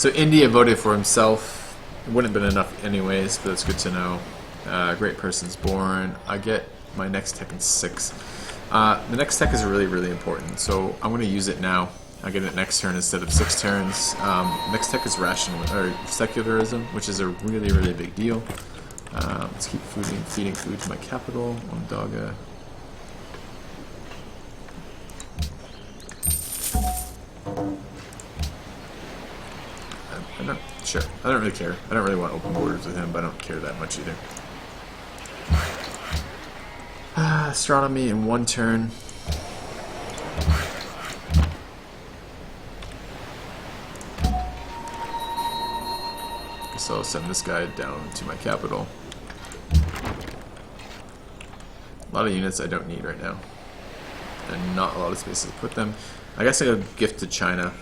So India voted for himself. It wouldn't have been enough anyways, but it's good to know. Great person's born. I get my next tech in 6. The next tech is really, really important, so I'm going to use it now. I get it next turn instead of 6 turns. Next tech is rational or secularism, which is a really, really big deal. Let's keep feeding food to my capital. Onondaga. Sure. I don't really care. I don't really want open borders with him, but I don't care that much either. Astronomy in 1 turn. Guess I'll send this guy down to my capital. A lot of units I don't need right now. And not a lot of spaces to put them. I guess I could gift to China.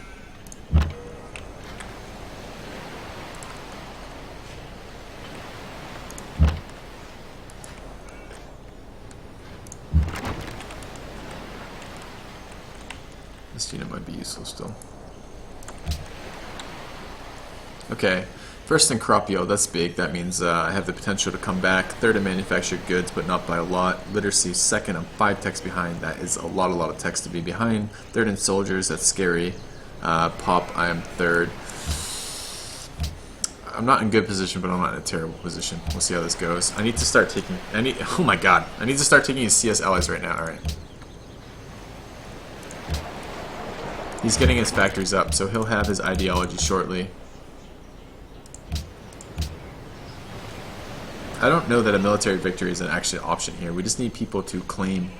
This unit might be useful still. Okay, first in crop yield, that's big. That means I have the potential to come back. Third in manufactured goods, but not by a lot. Literacy second, I'm 5 techs behind. That is a lot of techs to be behind. Third in soldiers, that's scary. Pop, I am third. I'm not in good position, but I'm not in a terrible position. We'll see how this goes. I need to start taking. Oh my god! I need to start taking his CS allies right now. All right. He's getting his factories up, so he'll have his ideology shortly. I don't know that a military victory is an actual option here. We just need people to claim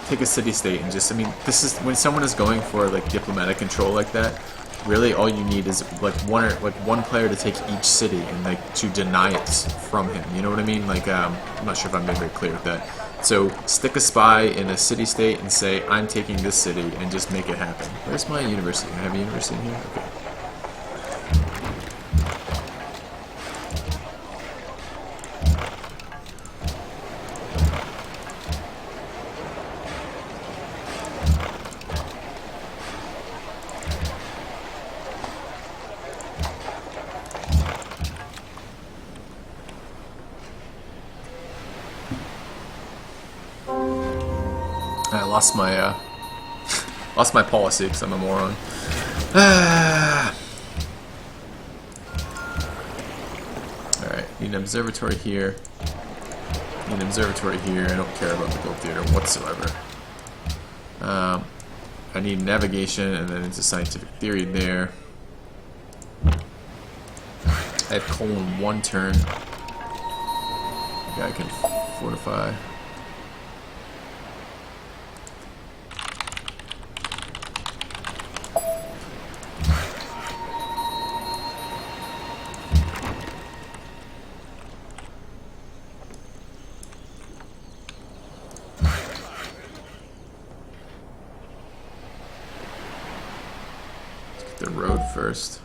take a city-state and just, I mean, this is when someone is going for like diplomatic control like that. Really, all you need is like one player to take each city and like to deny it from him. You know what I mean? Like, I'm not sure if I'm being very clear with that. So stick a spy in a city-state and say, I'm taking this city, and just make it happen. Where's my university? I have a university in here? Okay. I lost my policy because I'm a moron. Alright, need an observatory here. Need an observatory here. I don't care about the gold theater whatsoever. I need navigation, and then it's a scientific theory there. I have coal in 1 turn. Okay, I can fortify. The road first.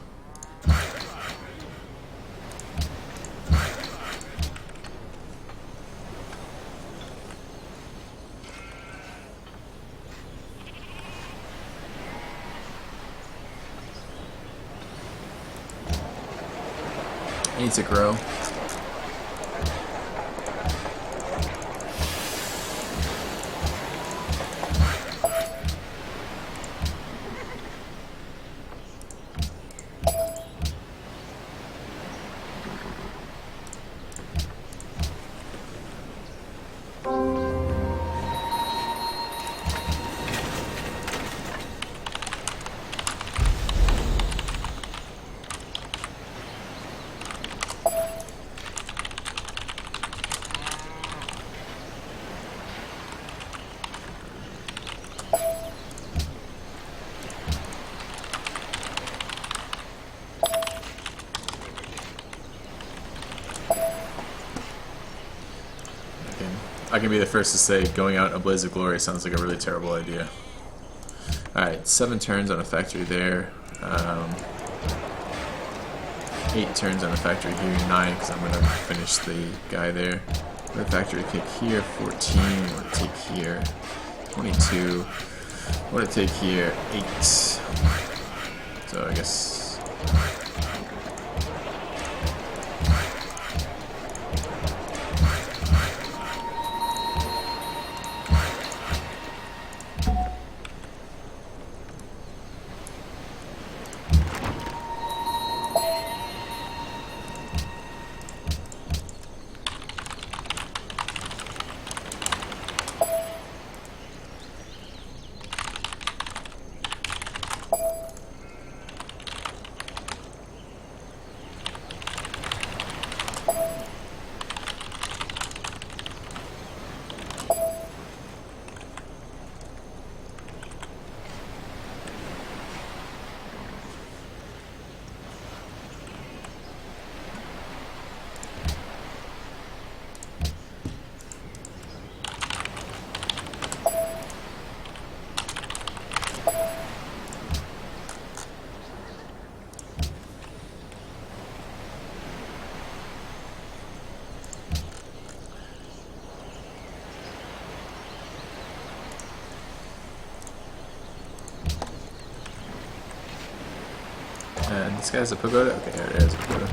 Needs to grow. I can be the first to say going out in a blaze of glory sounds like a really terrible idea. Alright, 7 turns on a factory there. 8 turns on a factory here, 9 because I'm going to finish the guy there. The factory take here, 14. What to take here, 22. What to take here, 8. So I guess. And this guy's a pagoda? Okay, there it is, a pagoda.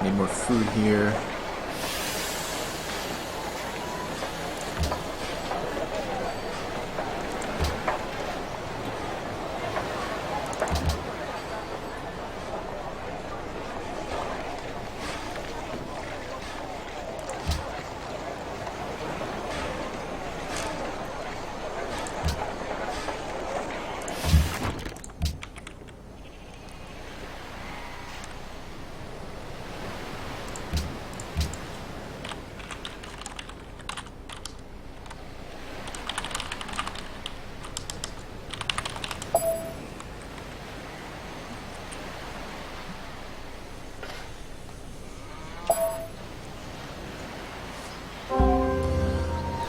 Need more food here.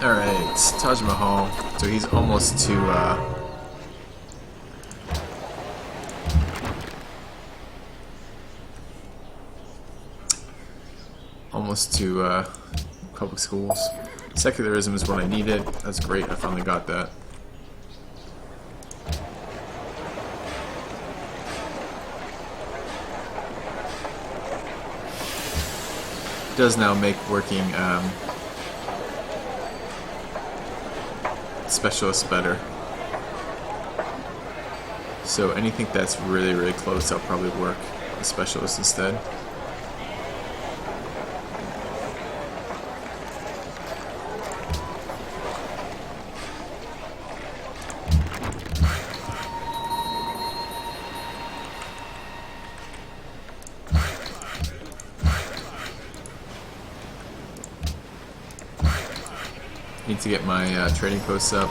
Alright, Taj Mahal. So he's almost to, public schools. Secularism is what I needed. That's great, I finally got that. It does now make working, specialists better. So anything that's really, really close, I'll probably work a specialist instead. Need to get my trading posts up.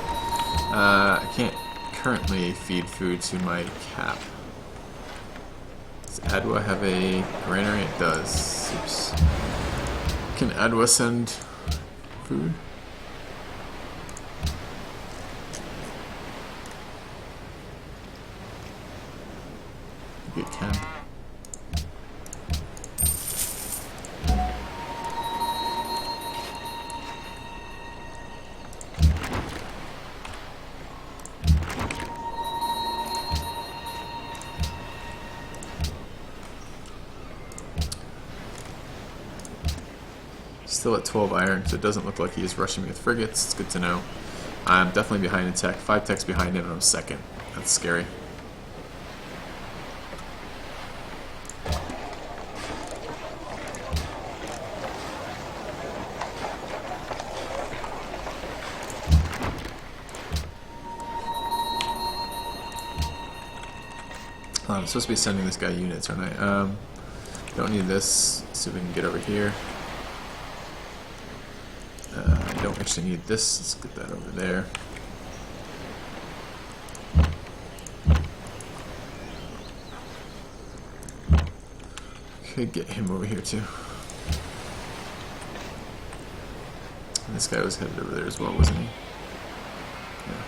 I can't currently feed food to my cap. Does Adwa have a granary? It does. Oops. Can Adwa send food? I think it can. Still at 12 iron, so it doesn't look like he's rushing me with frigates. It's good to know. I'm definitely behind in tech. 5 techs behind him, and I'm second. That's scary. I'm supposed to be sending this guy units, aren't I? Don't need this. Let's see if we can get over here. I don't actually need this. Let's get that over there. Could get him over here too. And this guy was headed over there as well, wasn't he? Yeah.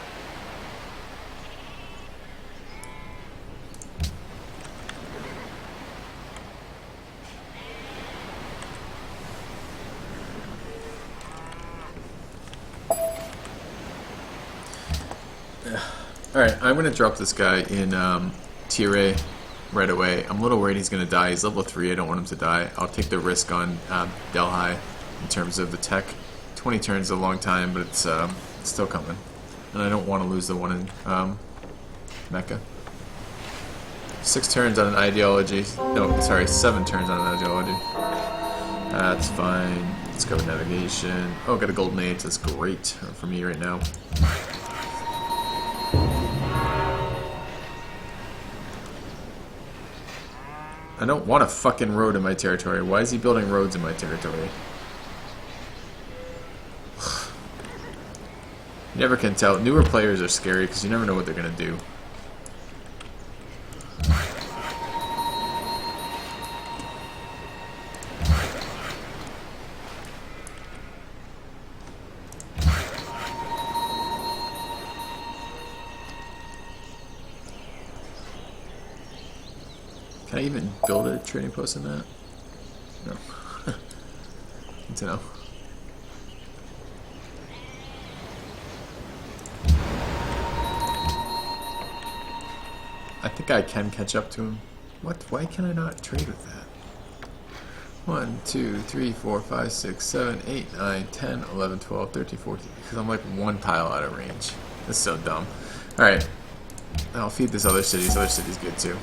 Alright, I'm going to drop this guy in tier A right away. I'm a little worried he's going to die. He's level 3. I don't want him to die. I'll take the risk on Delhi in terms of the tech. 20 turns is a long time, but it's still coming. And I don't want to lose the one in Mecca. 6 turns on an ideology. No, sorry, 7 turns on an ideology. That's fine. Let's go with navigation. Oh, got a golden age. That's great for me right now. I don't want a fucking road in my territory. Why is he building roads in my territory? You never can tell. Newer players are scary because you never know what they're going to do. Can I even build a trading post in that? No. Need to know. I think I can catch up to him. What? Why can I not trade with that? 1, 2, 3, 4, 5, 6, 7, 8, 9, 10, 11, 12, 13, 14. Because I'm like 1 tile out of range. That's so dumb. Alright. I'll feed this other city. This other city's good too.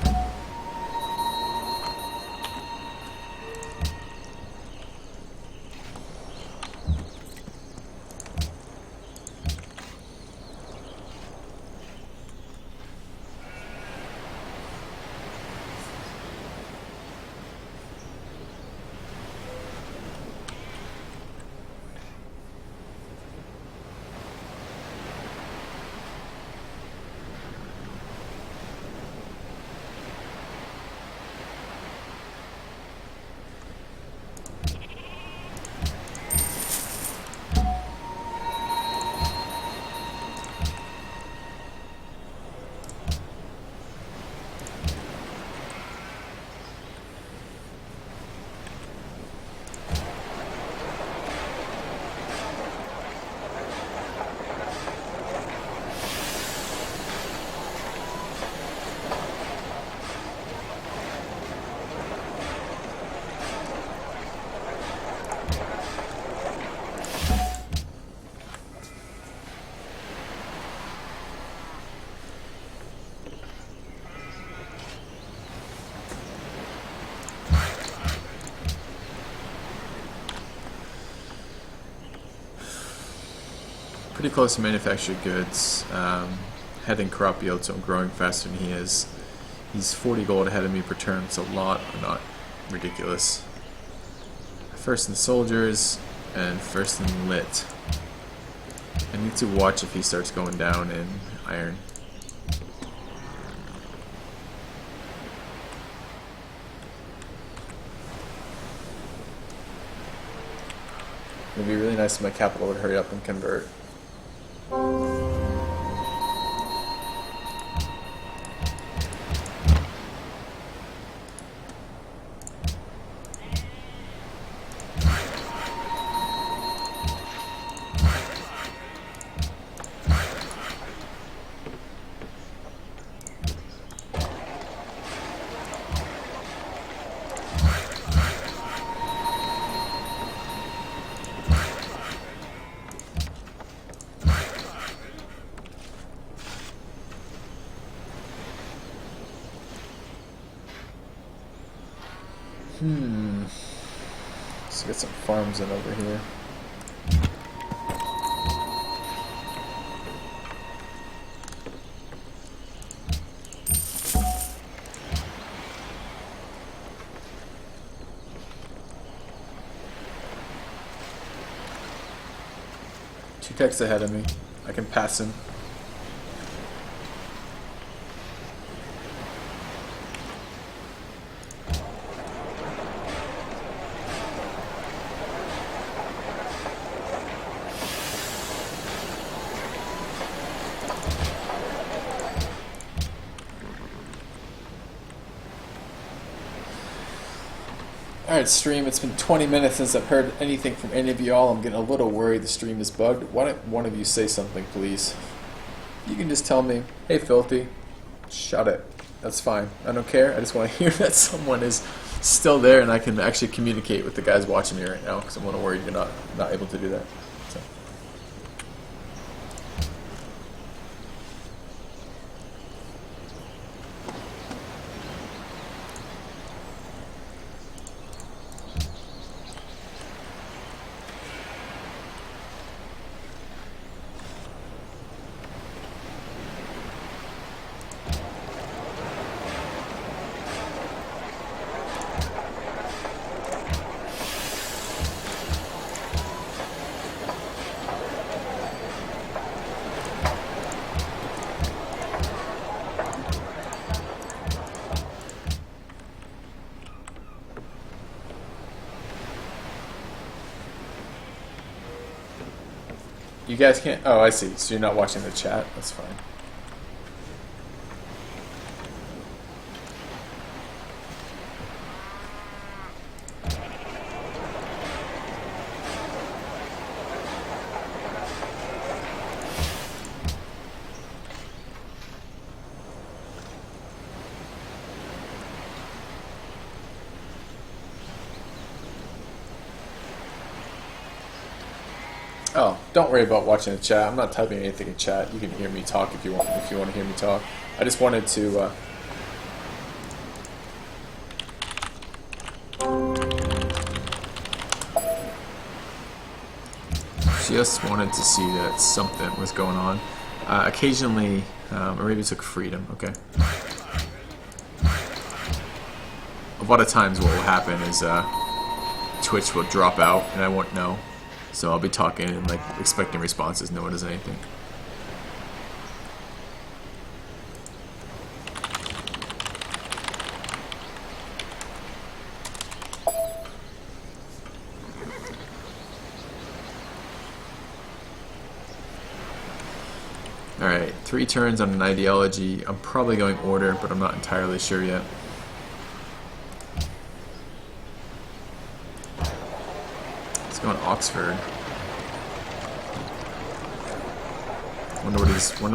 Pretty close to manufactured goods. Heading crop yield, so I'm growing faster than he is. He's 40 gold ahead of me per turn. It's a lot, but not ridiculous. First in soldiers and first in lit. I need to watch if he starts going down in iron. It would be really nice if my capital would hurry up and convert. Let's get some farms in over here. Two techs ahead of me. I can pass him. Alright, stream, it's been 20 minutes since I've heard anything from any of y'all. I'm getting a little worried the stream is bugged. Why don't one of you say something, please? You can just tell me, hey, Filthy, shut it. That's fine. I don't care. I just want to hear that someone is still there and I can actually communicate with the guys watching me right now because I'm a little worried you're not able to do that. So. You guys can't... Oh, I see. So you're not watching the chat? That's fine. Oh, don't worry about watching the chat. I'm not typing anything in chat. You can hear me talk if you want to hear me talk. I just wanted to just wanted to see that something was going on. Occasionally, or maybe it took freedom. Okay. A lot of times, what will happen is Twitch will drop out, and I won't know. So I'll be talking and like expecting responses. No one does anything. Alright, 3 turns on an ideology. I'm probably going order, but I'm not entirely sure yet. Let's go on Oxford. Wonder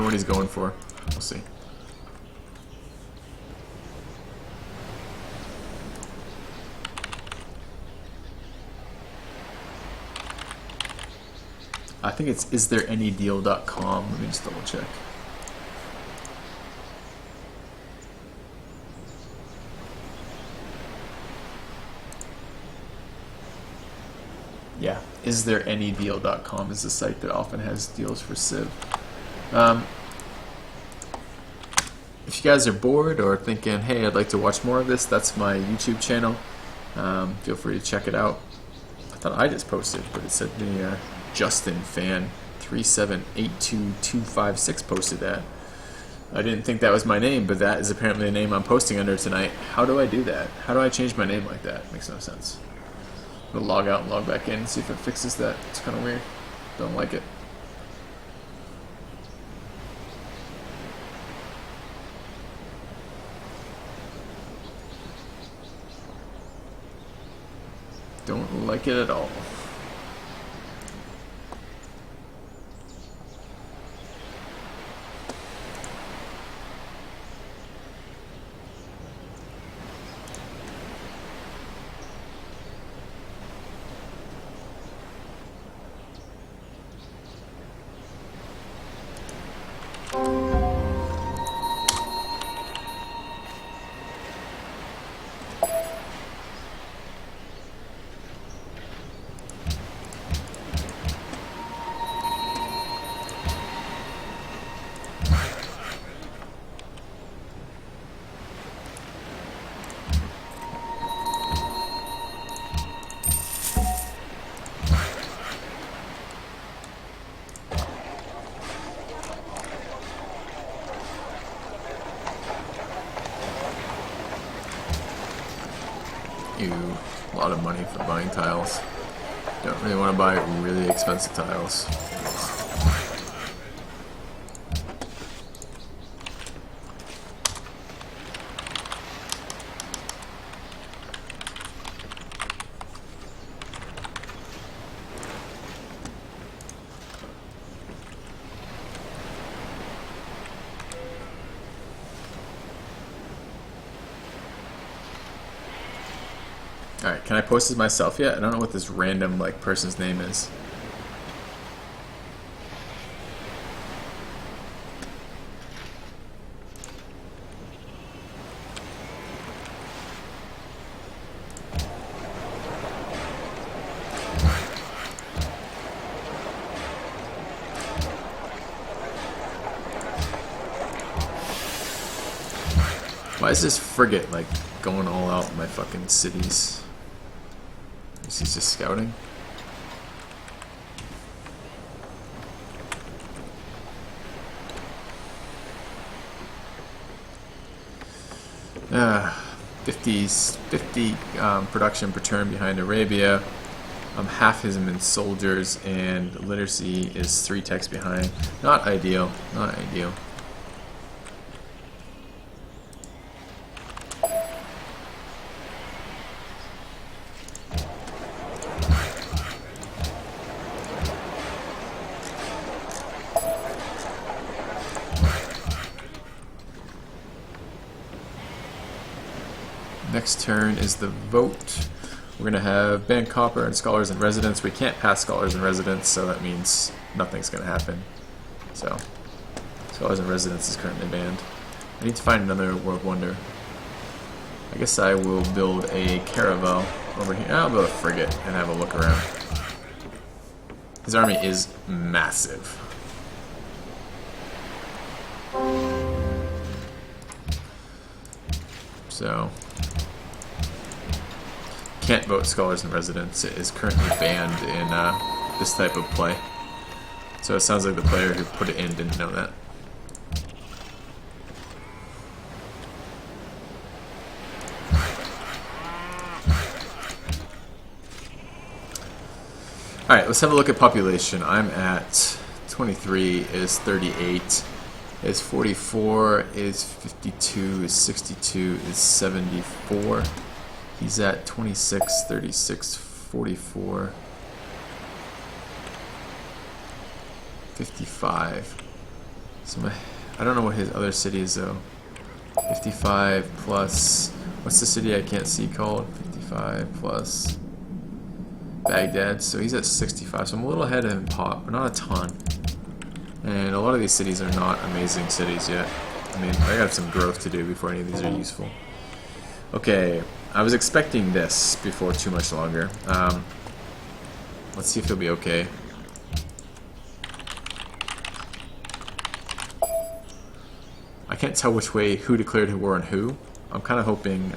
what he's going for. We'll see. I think it's istthereanydeal.com. Let me just double check. Yeah, istthereanydeal.com is the site that often has deals for Civ. If you guys are bored or thinking, hey, I'd like to watch more of this, that's my YouTube channel. Feel free to check it out. I thought I just posted, but it said the Justin Fan 3782256 posted that. I didn't think that was my name, but that is apparently the name I'm posting under tonight. How do I do that? How do I change my name like that? Makes no sense. I'm gonna log out and log back in and see if it fixes that. It's kind of weird. Don't like it. Don't like it at all. A lot of money for buying tiles. Don't really want to buy really expensive tiles. Alright, can I post this myself yet? I don't know what this random like person's name is. Why is this frigate like going all out in my fucking cities? Is he just scouting? Ah, 50 production per turn behind Arabia. Half his in soldiers, and literacy is 3 techs behind. Not ideal. Not ideal. Next turn is the vote. We're going to have ban copper and scholars in residence. We can't pass scholars in residence, so that means nothing's going to happen. So, scholars in residence is currently banned. I need to find another world wonder. I guess I will build a caravel over here. I'll build a frigate and have a look around. His army is massive. So, can't vote scholars in residence. It is currently banned in this type of play. So it sounds like the player who put it in didn't know that. Alright, let's have a look at population. I'm at 23, is 38, is 44, is 52, is 62, is 74. He's at 26, 36, 44, 55. So I don't know what his other city is though. 55 plus, what's the city I can't see called? 55 plus Baghdad, so he's at 65, so I'm a little ahead of him pop, but not a ton. And a lot of these cities are not amazing cities yet. I mean, I got some growth to do before any of these are useful. Okay, I was expecting this before too much longer. Let's see if he'll be okay. I can't tell which way, who declared war on who. I'm kind of hoping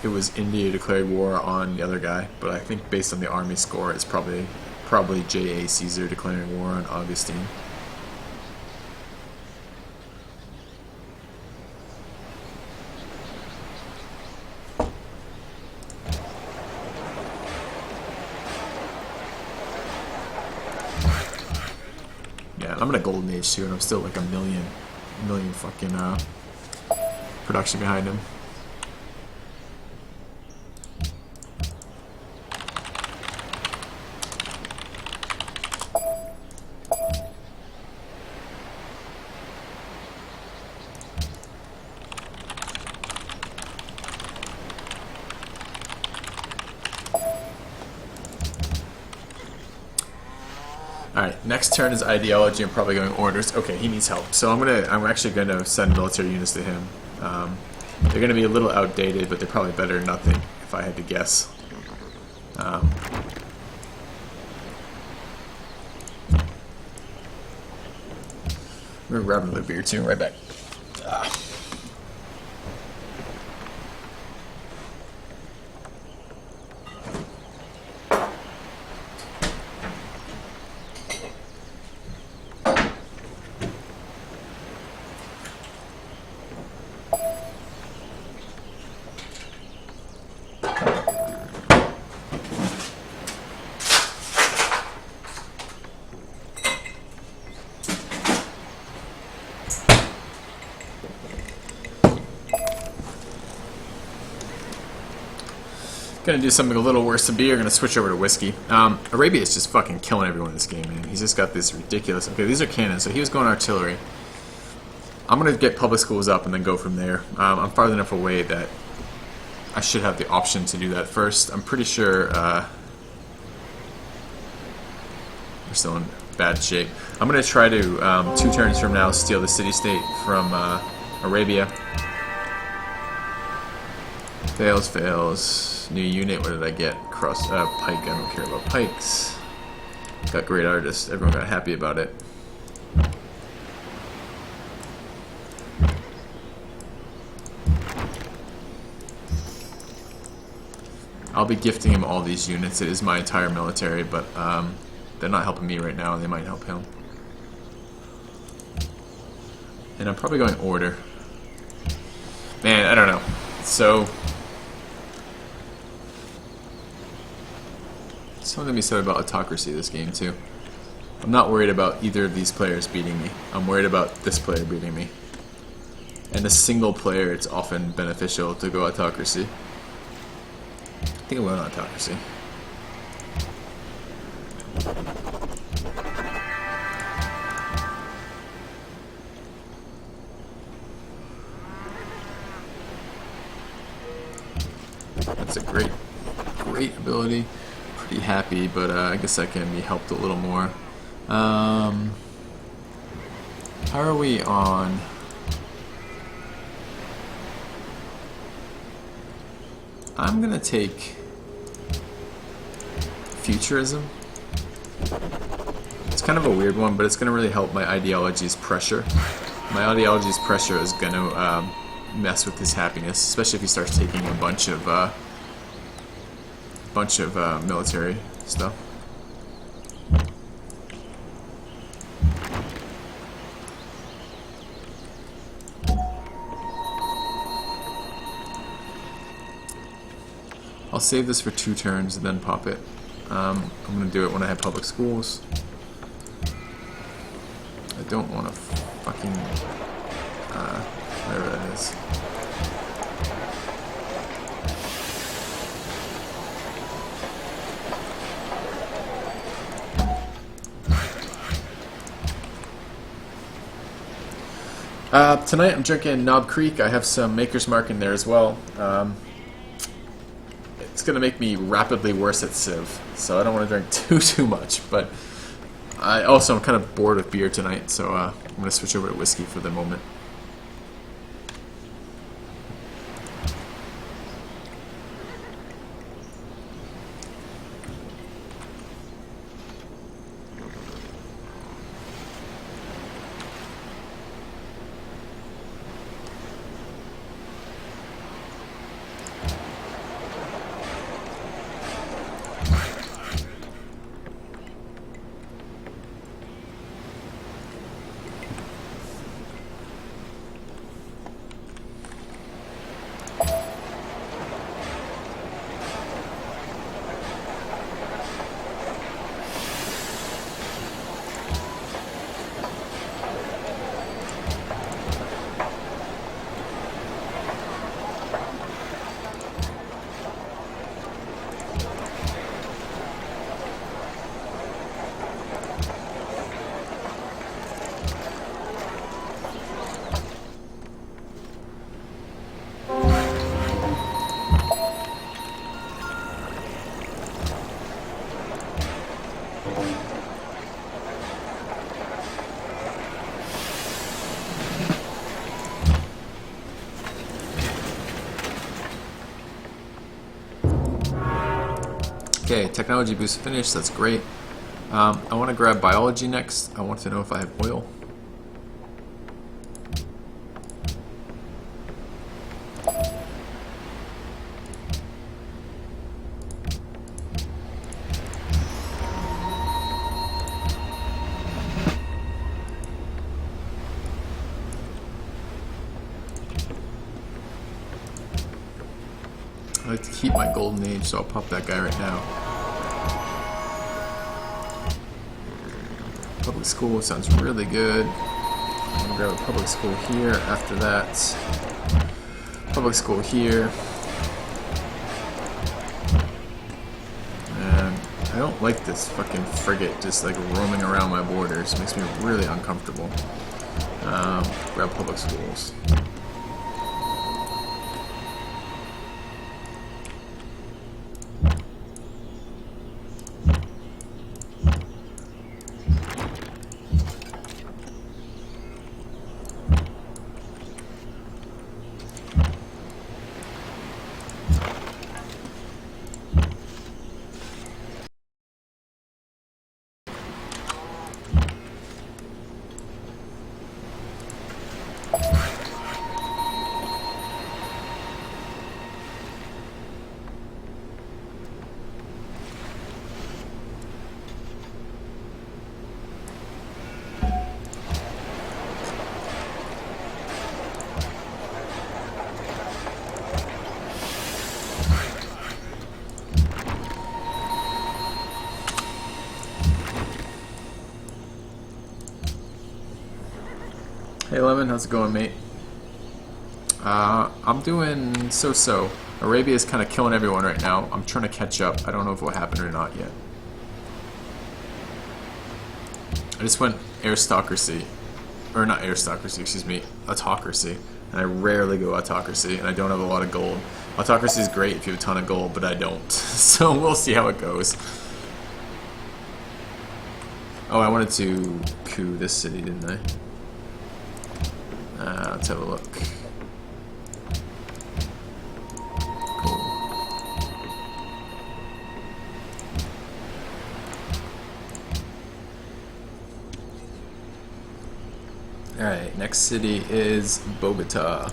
it was India declared war on the other guy, but I think based on the army score, it's probably J.A. Caesar declaring war on Augustine. Yeah, I'm in a golden age too, and I'm still like a million fucking production behind him. Alright, next turn is ideology. I'm probably going orders. Okay, he needs help. So I'm actually gonna send military units to him. They're gonna be a little outdated, but they're probably better than nothing, if I had to guess. I'm gonna grab another beer too, right back. Gonna do something a little worse than beer. Gonna switch over to whiskey. Arabia is just fucking killing everyone in this game, man. He's just got this ridiculous. Okay, these are cannons, so he was going artillery. I'm gonna get public schools up and then go from there. I'm farther enough away that I should have the option to do that first. I'm pretty sure we're still in bad shape. I'm going to try to, 2 turns from now, steal the city-state from Arabia. Fails, fails. New unit, what did I get? Cross, pike, I don't care about pikes. Got great artists, everyone got happy about it. I'll be gifting him all these units. It is my entire military, but they're not helping me right now. They might help him. And I'm probably going order. Man, I don't know. So, something to be said about autocracy this game too. I'm not worried about either of these players beating me. I'm worried about this player beating me. And a single player, it's often beneficial to go autocracy. I think I'm going autocracy. That's a great ability. Pretty happy, but I guess I can be helped a little more. How are we on? I'm gonna take futurism. It's kind of a weird one, but it's gonna really help my ideology's pressure. My ideology's pressure is gonna mess with his happiness, especially if he starts taking a bunch of military stuff. I'll save this for 2 turns and then pop it. I'm going to do it when I have public schools. I don't want to fucking... whatever that is. Tonight I'm drinking Knob Creek. I have some Maker's Mark in there as well. It's going to make me rapidly worse at Civ, so I don't want to drink too much, but I'm kind of bored with beer tonight, so I'm going to switch over to whiskey for the moment. Okay, technology boost finished, that's great. I want to grab biology next. I want to know if I have oil. I like to keep my golden age, so I'll pop that guy right now. Public school sounds really good. I'm gonna grab a public school here. After that, public school here. And I don't like this fucking frigate just like roaming around my borders. It makes me really uncomfortable. Grab public schools. Hey Lemon, how's it going, mate? I'm doing so-so. Arabia is kind of killing everyone right now. I'm trying to catch up. I don't know if it will happen or not yet. I just went aristocracy. Or not aristocracy, excuse me. Autocracy. And I rarely go autocracy, and I don't have a lot of gold. Autocracy is great if you have a ton of gold, but I don't. So we'll see how it goes. Oh, I wanted to coup this city, didn't I? Let's have a look. Cool. Alright, next city is Bogota.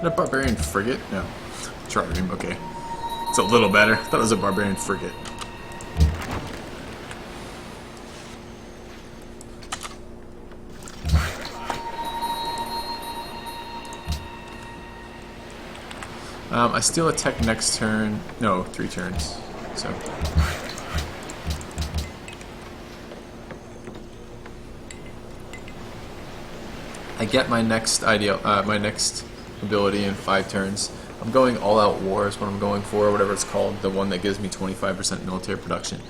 A barbarian frigate? No. Trireme, okay. It's a little better. I thought it was a barbarian frigate. I steal a tech next turn. No, 3 turns. So. I get my next ability in 5 turns. I'm going all-out war is what I'm going for, whatever it's called, the one that gives me 25% military production.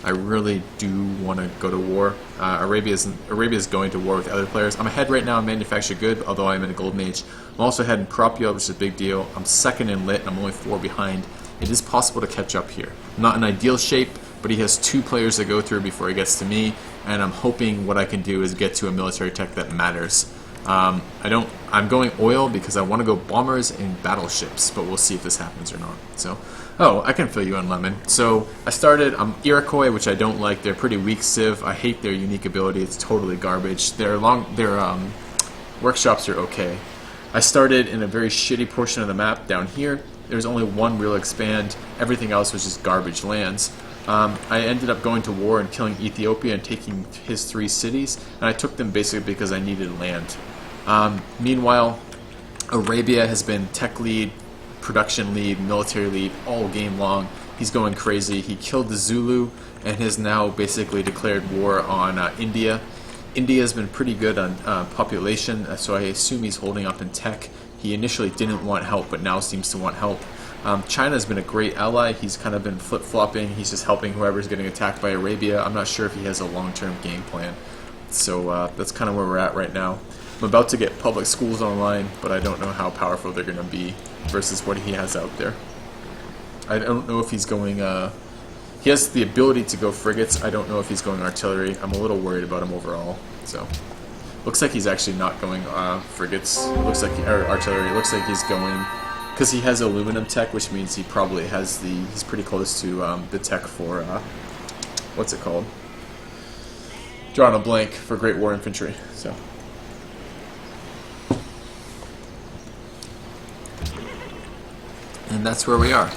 I really do want to go to war. Arabia is going to war with other players. I'm ahead right now in manufactured good, although I'm in a golden age. I'm also ahead in crop yield, which is a big deal. I'm second in lit, and I'm only 4 behind. It is possible to catch up here. I'm not in ideal shape, but he has 2 players to go through before he gets to me, and I'm hoping what I can do is get to a military tech that matters. I'm going oil because I want to go bombers and battleships, but we'll see if this happens or not. So, oh, I can fill you in, Lemon. So I started, Iroquois, which I don't like. They're pretty weak civ. I hate their unique ability. It's totally garbage. Their workshops are okay. I started in a very shitty portion of the map down here. There's only 1 real expand. Everything else was just garbage lands. I ended up going to war and killing Ethiopia and taking his 3 cities, and I took them basically because I needed land. Meanwhile, Arabia has been tech lead, production lead, military lead all game long. He's going crazy. He killed the Zulu and has now basically declared war on India. India has been pretty good on population, so I assume he's holding up in tech. He initially didn't want help, but now seems to want help. China's been a great ally. He's kind of been flip-flopping. He's just helping whoever's getting attacked by Arabia. I'm not sure if he has a long-term game plan. So that's kind of where we're at right now. I'm about to get public schools online, but I don't know how powerful they're going to be versus what he has out there. I don't know if he's going... he has the ability to go frigates. I don't know if he's going artillery. I'm a little worried about him overall. So, looks like he's actually not going frigates. Looks like artillery. Looks like he's going... Because he has aluminum tech, which means he probably has the... He's pretty close to the tech for... what's it called? Drawing a blank for Great War Infantry. So... And that's where we are.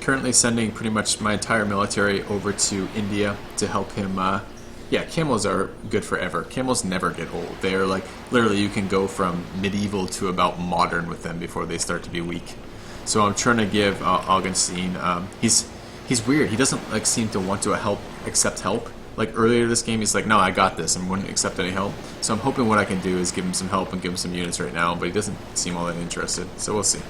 Currently sending pretty much my entire military over to India to help him. Yeah, camels are good forever. Camels never get old. They are like, literally, you can go from medieval to about modern with them before they start to be weak. So I'm trying to give Augustine. He's weird. He doesn't like seem to want to accept help. Like earlier this game, he's like, no, I got this, and wouldn't accept any help. So I'm hoping what I can do is give him some help and give him some units right now, but he doesn't seem all that interested. So we'll see.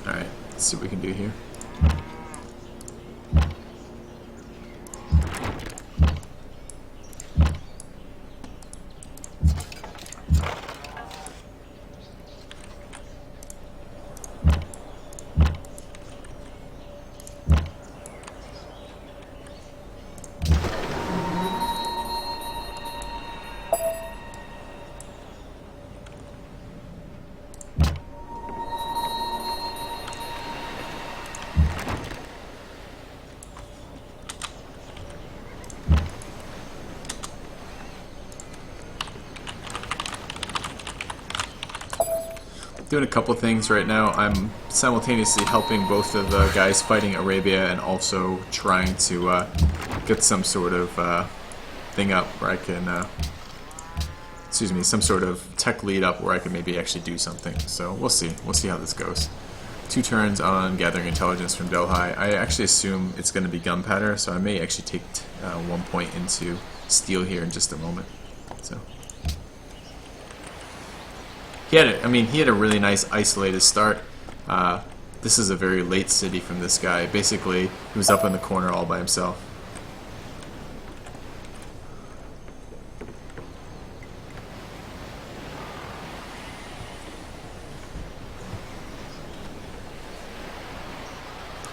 Alright, let's see what we can do here. Doing a couple things right now. I'm simultaneously helping both of the guys fighting Arabia and also trying to get some sort of thing up where I can, excuse me, some sort of tech lead up where I can maybe actually do something. So we'll see. We'll see how this goes. 2 turns on gathering intelligence from Delhi. I actually assume it's going to be gunpowder, so I may actually take 1 point into steel here in just a moment. So. He had a really nice isolated start. This is a very late city from this guy. Basically, he was up in the corner all by himself.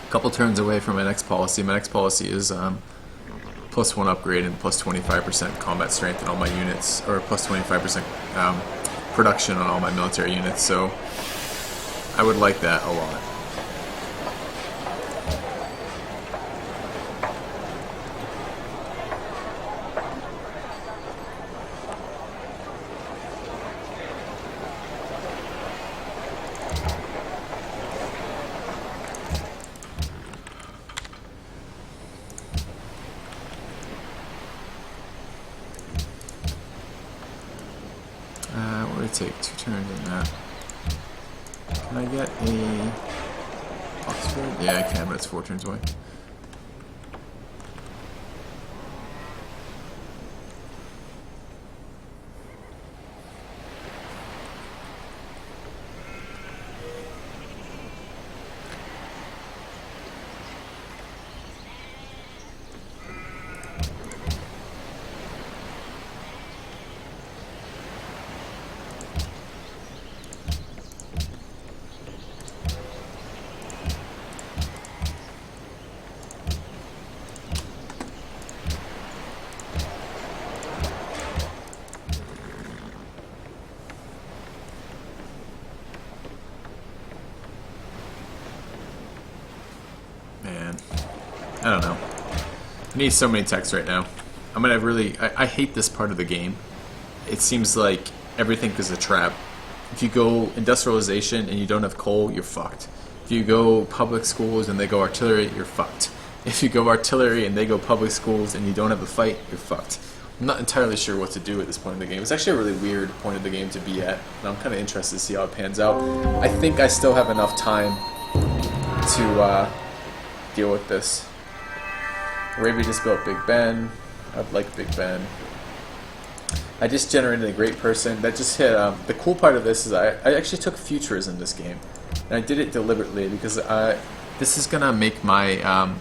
A couple turns away from my next policy. My next policy is +1 upgrade and plus 25% combat strength in all my units, or plus 25% production on all my military units, so I would like that a lot. What would it take? 2 turns on that. Can I get a Oxford? Yeah, I can, but it's 4 turns away. Man, I don't know. I need so many techs right now. I'm gonna really. I hate this part of the game. It seems like everything is a trap. If you go industrialization and you don't have coal, you're fucked. If you go public schools and they go artillery, you're fucked. If you go artillery and they go public schools and you don't have a fight, you're fucked. I'm not entirely sure what to do at this point in the game. It's actually a really weird point of the game to be at, and I'm kind of interested to see how it pans out. I think I still have enough time to deal with this. Arabia just built Big Ben. I'd like Big Ben. I just generated a great person. That just hit. The cool part of this is I actually took futures in this game. And I did it deliberately because this is going to make my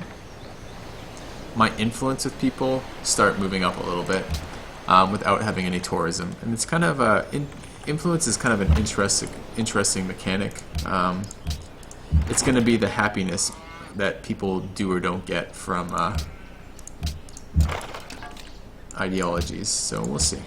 my influence with people start moving up a little bit without having any tourism. And it's kind of influence is kind of an interesting mechanic. It's going to be the happiness that people do or don't get from ideologies. So we'll see.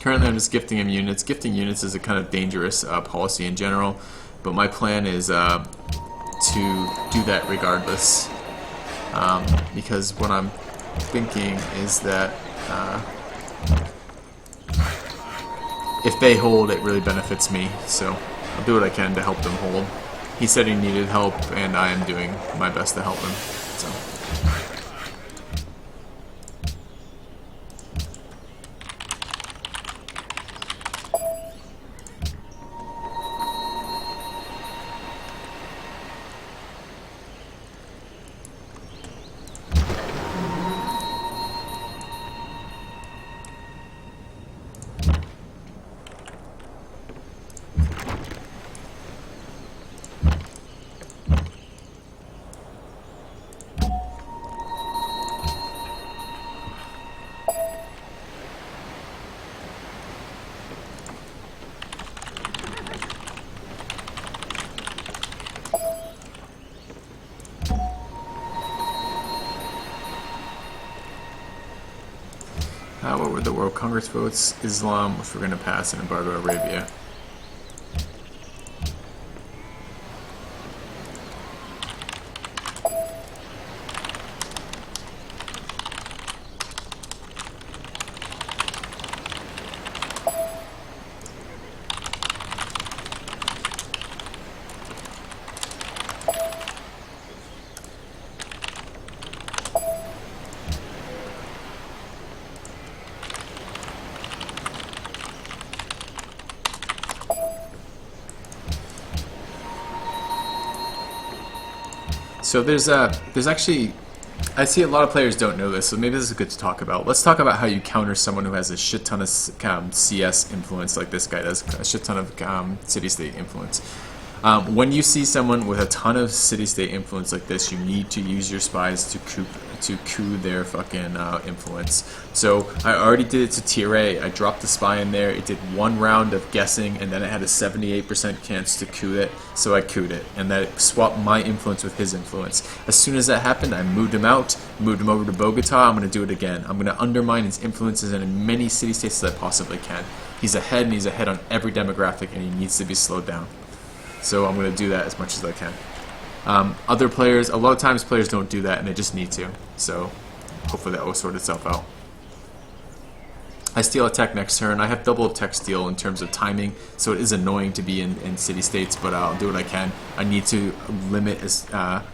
Currently I'm just gifting him units. Gifting units is a kind of dangerous policy in general, but my plan is to do that regardless, because what I'm thinking is that if they hold, it really benefits me, so I'll do what I can to help them hold. He said he needed help, and I am doing my best to help him. So. What were the World Congress votes? Islam, if we're going to pass an embargo Arabia. So there's actually, I see a lot of players don't know this, so maybe this is good to talk about. Let's talk about how you counter someone who has a shit ton of CS influence like this guy does, a shit ton of city-state influence. When you see someone with a ton of city-state influence like this, you need to use your spies to coup their fucking influence. So I already did it to Tier A. I dropped the spy in there. It did one round of guessing, and then it had a 78% chance to coup it, so I couped it. And that swapped my influence with his influence. As soon as that happened, I moved him out, moved him over to Bogota. I'm going to do it again. I'm going to undermine his influences in as many city-states as I possibly can. He's ahead, and he's ahead on every demographic, and he needs to be slowed down. So I'm going to do that as much as I can. Other players, a lot of times players don't do that and they just need to. So hopefully that will sort itself out. I steal a tech next turn. I have double tech steal in terms of timing, so it is annoying to be in city-states, but I'll do what I can. I need to limit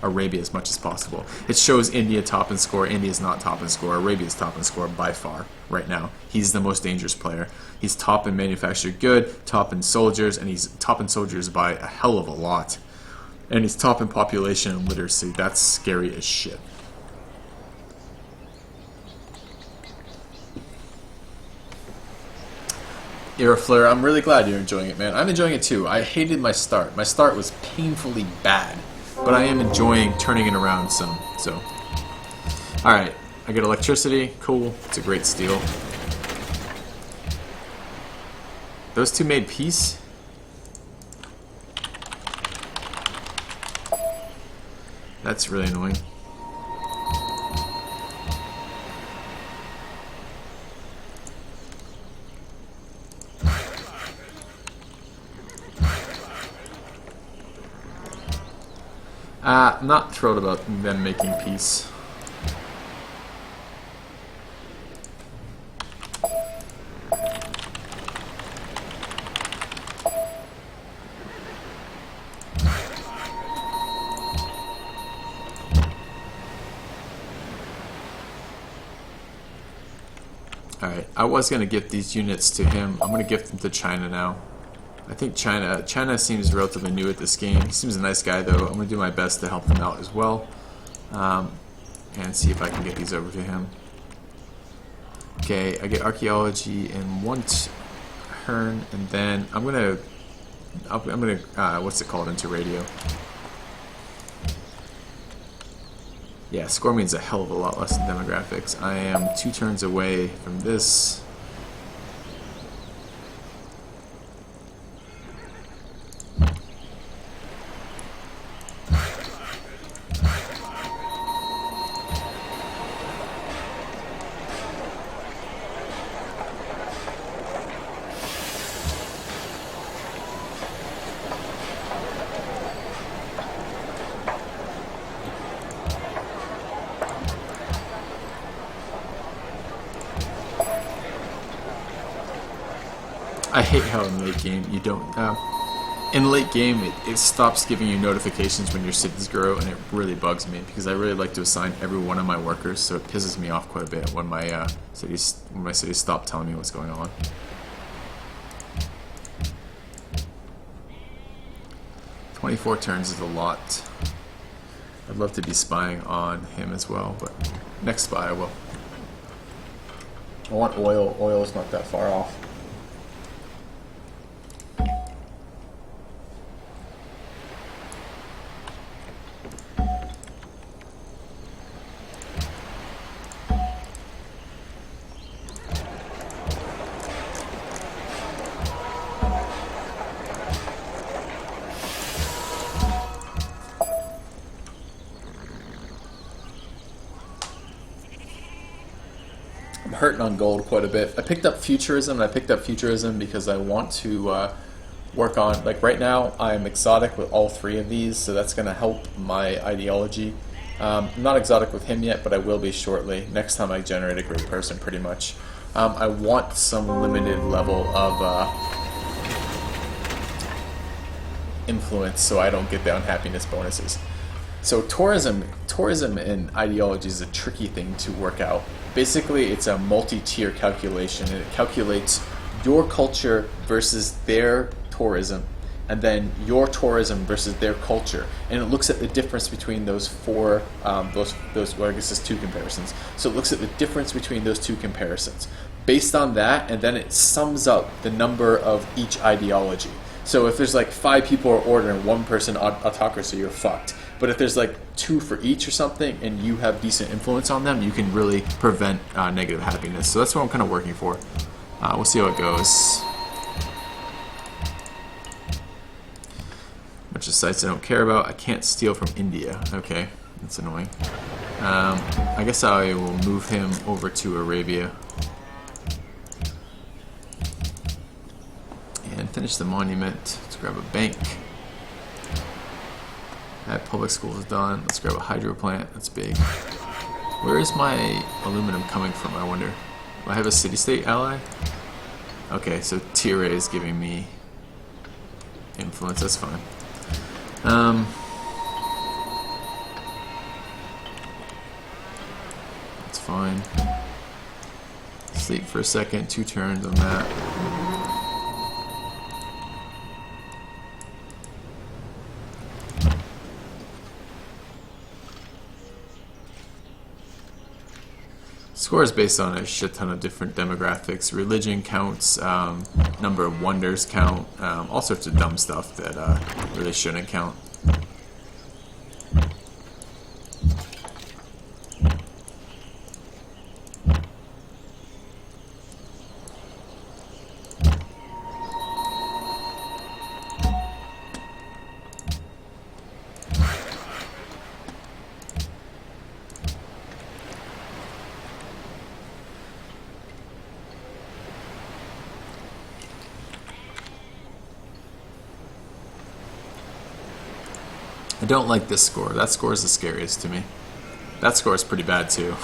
Arabia as much as possible. It shows India top in score. India is not top in score. Arabia is top in score by far right now. He's the most dangerous player. He's top in manufactured good, top in soldiers, and he's top in soldiers by a hell of a lot. And he's top in population and literacy. That's scary as shit. Iraflare, I'm really glad you're enjoying it, man. I'm enjoying it too. I hated my start. My start was painfully bad, but I am enjoying turning it around some. So, all right, I get electricity. Cool. It's a great steal. Those two made peace. That's really annoying. Not thrilled about them making peace. Alright, I was going to gift these units to him. I'm going to gift them to China now. I think China seems relatively new at this game. He seems a nice guy though. I'm going to do my best to help him out as well. And see if I can get these over to him. Okay, I get archaeology in one turn, and then I'm gonna what's it called, into radio. Yeah, score means a hell of a lot less than demographics. I am 2 turns away from this. I hate how in late game you don't. In late game, it stops giving you notifications when your cities grow, and it really bugs me because I really like to assign every one of my workers, so it pisses me off quite a bit when my cities stop telling me what's going on. "24 turns is a lot. I'd love to be spying on him as well, but next spy I will. I want oil. Oil is not that far off. Hurting on gold quite a bit. I picked up futurism, and I picked up futurism because I want to work on, like right now I'm exotic with all 3 of these, so that's going to help my ideology. I'm not exotic with him yet, but I will be shortly. Next time I generate a great person, pretty much. I want some limited level of influence so I don't get the unhappiness bonuses. So tourism and ideology is a tricky thing to work out. Basically, it's a multi-tier calculation, and it calculates your culture versus their tourism, and then your tourism versus their culture, and it looks at the difference between those 4, well, I guess it's 2 comparisons. So it looks at the difference between those 2 comparisons. Based on that, and then it sums up the number of each ideology. So if there's like 5 people are ordering 1 person autocracy, you're fucked. But if there's like 2 for each or something, and you have decent influence on them, you can really prevent negative happiness. So that's what I'm kind of working for. We'll see how it goes. Bunch of sites I don't care about. I can't steal from India. Okay, that's annoying. I guess I will move him over to Arabia. And finish the monument. Let's grab a bank. That public school is done. Let's grab a hydro plant. That's big. Where is my aluminum coming from, I wonder? Do I have a city-state ally? Okay, so Tier A is giving me influence. That's fine. That's fine. Sleep for a second. 2 turns on that. Score is based on a shit ton of different demographics. Religion counts, number of wonders count, all sorts of dumb stuff that really shouldn't count. I don't like this score. That score is the scariest to me. That score is pretty bad too.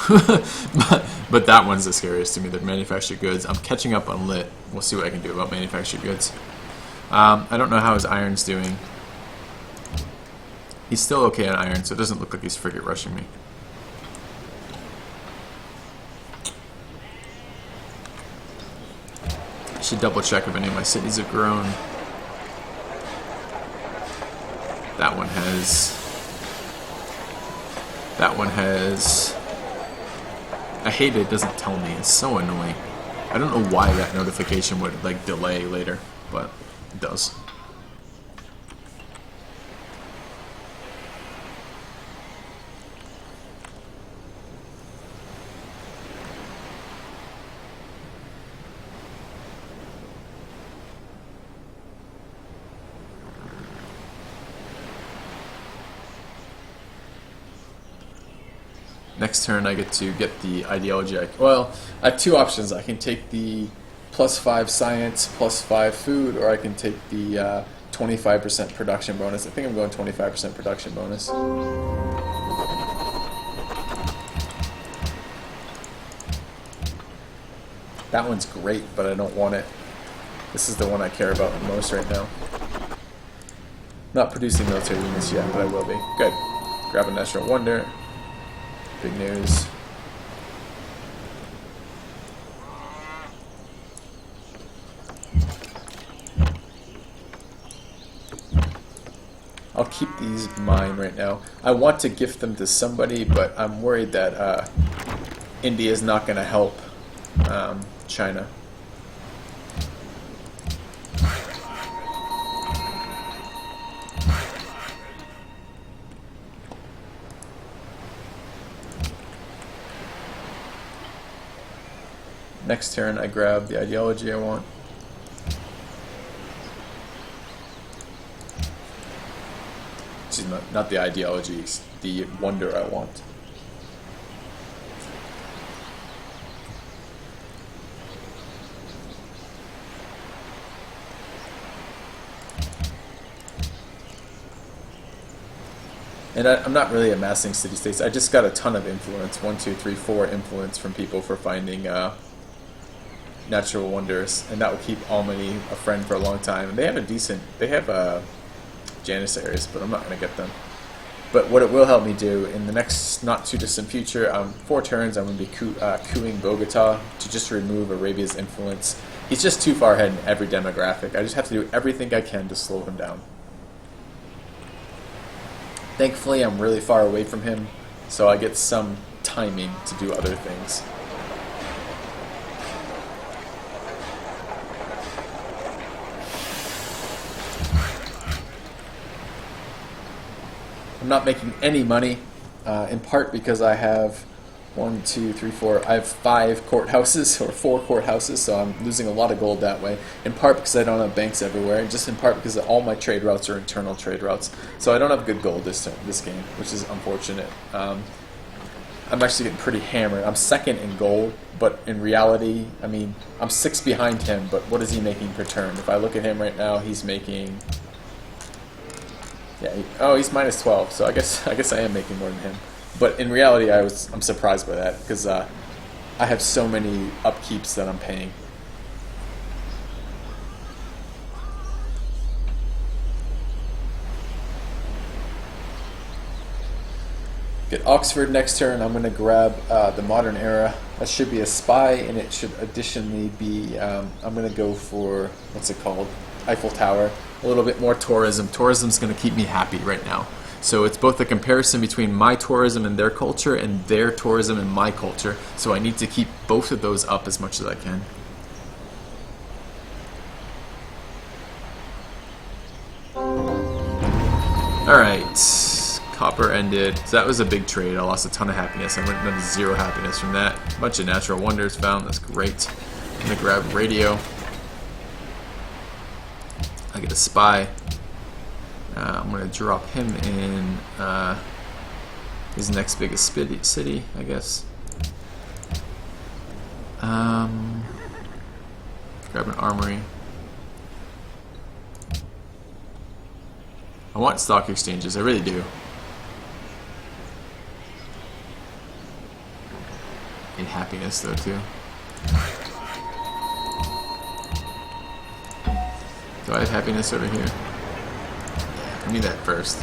but that one's the scariest to me, the manufactured goods. I'm catching up on lit. We'll see what I can do about manufactured goods. I don't know how his iron's doing. He's still okay on iron, so it doesn't look like he's frigate rushing me. should double check if any of my cities have grown. That one has. That one has. I hate it doesn't tell me. It's so annoying. I don't know why that notification would like delay later, but it does. Next turn I get to get the ideology. Well, I have two options. I can take the +5 science, +5 food, or I can take the 25% production bonus. I think I'm going 25% production bonus. That one's great, but I don't want it. This is the one I care about the most right now. Not producing military units yet, but I will be. Good. Grab a natural wonder. Big news. I'll keep these mine right now. I want to gift them to somebody, but I'm worried that India is not going to help China. Next turn, I grab the ideology I want. Excuse me, not the ideology, it's the wonder I want. And I'm not really amassing city-states. I just got a ton of influence. 1, 2, 3, 4 influence from people for finding natural wonders, and that will keep Almany a friend for a long time. And they have Janissaries, but I'm not going to get them. But what it will help me do in the next not too distant future, 4 turns, I'm going to be cooing Bogota to just remove Arabia's influence. He's just too far ahead in every demographic. I just have to do everything I can to slow him down. Thankfully, I'm really far away from him, so I get some timing to do other things. I'm not making any money, in part because I have 1, 2, 3, 4. I have 5 courthouses or 4 courthouses, so I'm losing a lot of gold that way. In part because I don't have banks everywhere, and just in part because all my trade routes are internal trade routes. So I don't have good gold this game, which is unfortunate. I'm actually getting pretty hammered. I'm second in gold, but in reality, I mean, I'm 6 behind him. But what is he making per turn? If I look at him right now, he's making. Yeah. He's minus 12. So I guess I am making more than him. But in reality, I'm surprised by that because I have so many upkeeps that I'm paying. Get Oxford next turn. I'm going to grab the modern era. That should be a spy, and it should additionally be. I'm going to go for what's it called? Eiffel Tower. A little bit more tourism. Tourism's going to keep me happy right now. So it's both a comparison between my tourism and their culture and their tourism and my culture. So I need to keep both of those up as much as I can. Alright. Copper ended. So that was a big trade. I lost a ton of happiness. I went down to 0 happiness from that. A bunch of natural wonders found. That's great. I'm going to grab radio. I get a spy. I'm going to drop him in his next biggest city, I guess. Grab an armory. I want stock exchanges, I really do. In happiness, though, too. Do I have happiness over here? Give me that first.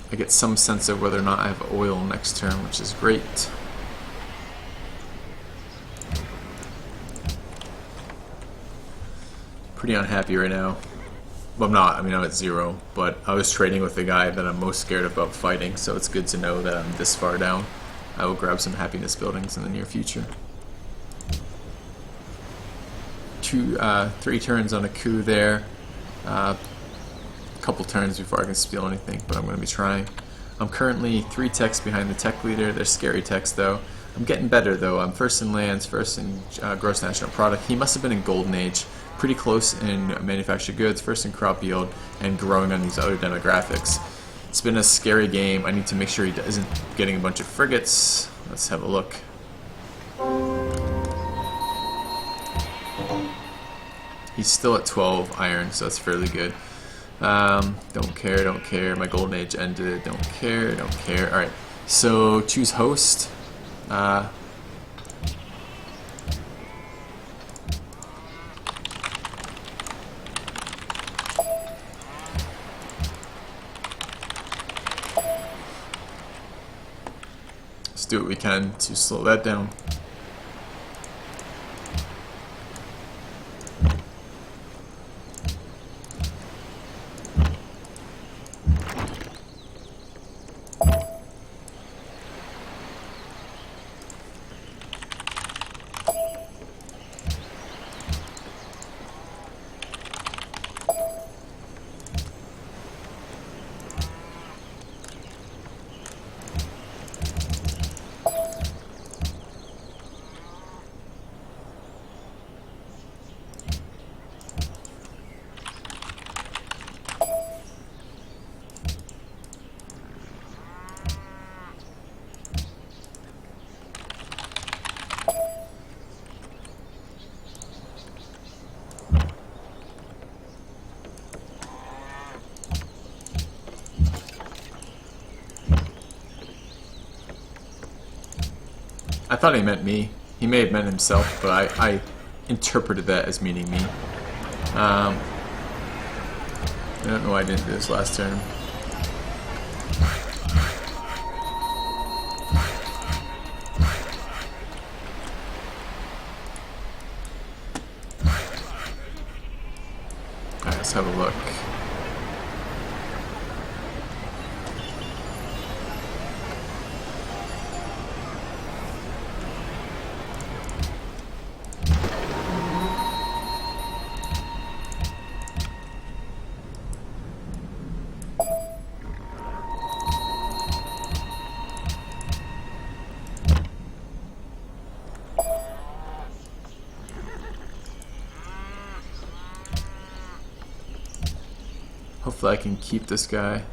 I get some sense of whether or not I have oil next turn, which is great. Pretty unhappy right now. Well, I'm not. I mean, I'm at 0, but I was trading with the guy that I'm most scared about fighting, so it's good to know that I'm this far down. I will grab some happiness buildings in the near future. 3 turns on a coup there. Couple turns before I can steal anything, but I'm going to be trying. I'm currently 3 techs behind the tech leader. They're scary techs, though. I'm getting better, though. I'm first in lands, first in gross national product. He must have been in golden age. Pretty close in manufactured goods, first in crop yield, and growing on these other demographics. It's been a scary game. I need to make sure he isn't getting a bunch of frigates. Let's have a look. He's still at 12 iron, so that's fairly good. Don't care, don't care. My golden age ended. Don't care, don't care. Alright, so choose host. Let's do what we can to slow that down. I thought he meant me. He may have meant himself, but I interpreted that as meaning me. I don't know why I didn't do this last turn. Alright, let's have a look. Hopefully I can keep this guy.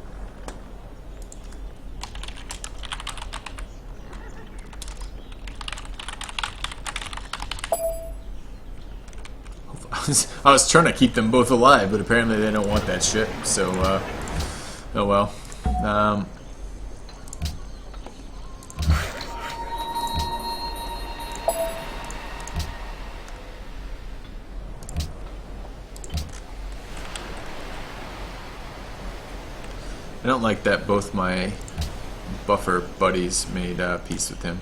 I was trying to keep them both alive, but apparently they don't want that shit, so, oh well. I don't like that both my buffer buddies made peace with him.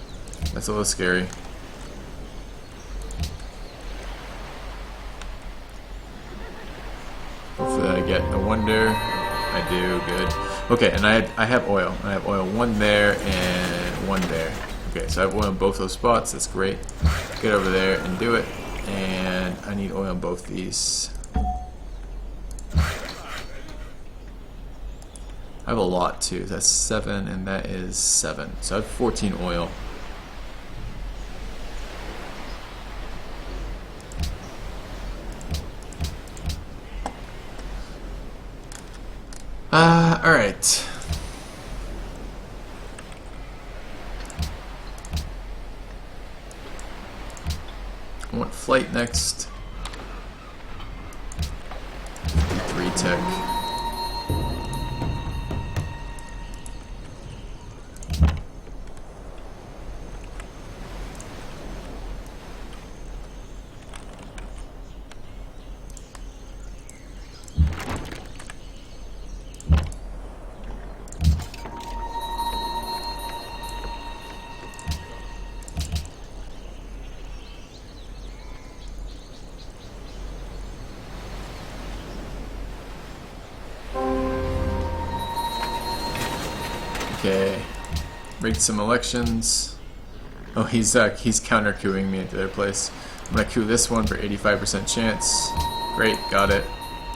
That's a little scary. Hopefully I get a wonder. I do, good. Okay, and I have oil. I have oil 1 there and 1 there. Okay, so I have oil in both those spots. That's great. Get over there and do it. And I need oil in both these. I have a lot too. That's 7 and that is 7. So I have 14 oil. Alright. I want flight next. 53 tech. Okay. Rigged some elections. Oh, he's counter-queuing me into their place. I'm gonna queue this one for 85% chance. Great, got it.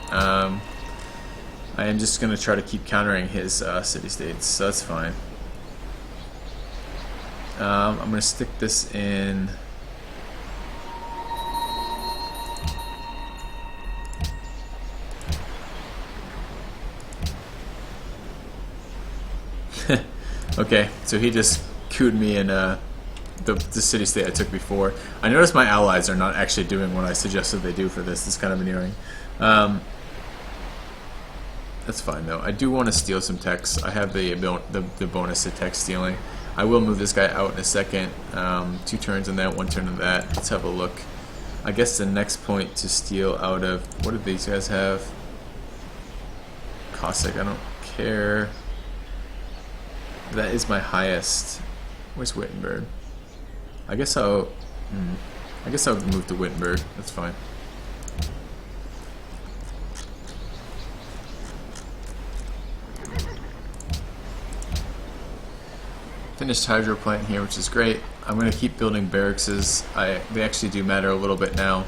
I am just gonna try to keep countering his city-states, so that's fine. I'm gonna stick this in. Okay, so he just queued me in the city-state I took before. I noticed my allies are not actually doing what I suggested they do for this. It's kind of annoying. That's fine though. I do want to steal some techs. I have the bonus to tech stealing. I will move this guy out in a second. 2 turns on that, 1 turn on that. Let's have a look. I guess the next point to steal out of, what do these guys have? Cossack, I don't care. That is my highest. Where's Wittenberg? I guess I'll move to Wittenberg. That's fine. Finished hydro plant here, which is great. I'm going to keep building barracks. They actually do matter a little bit now.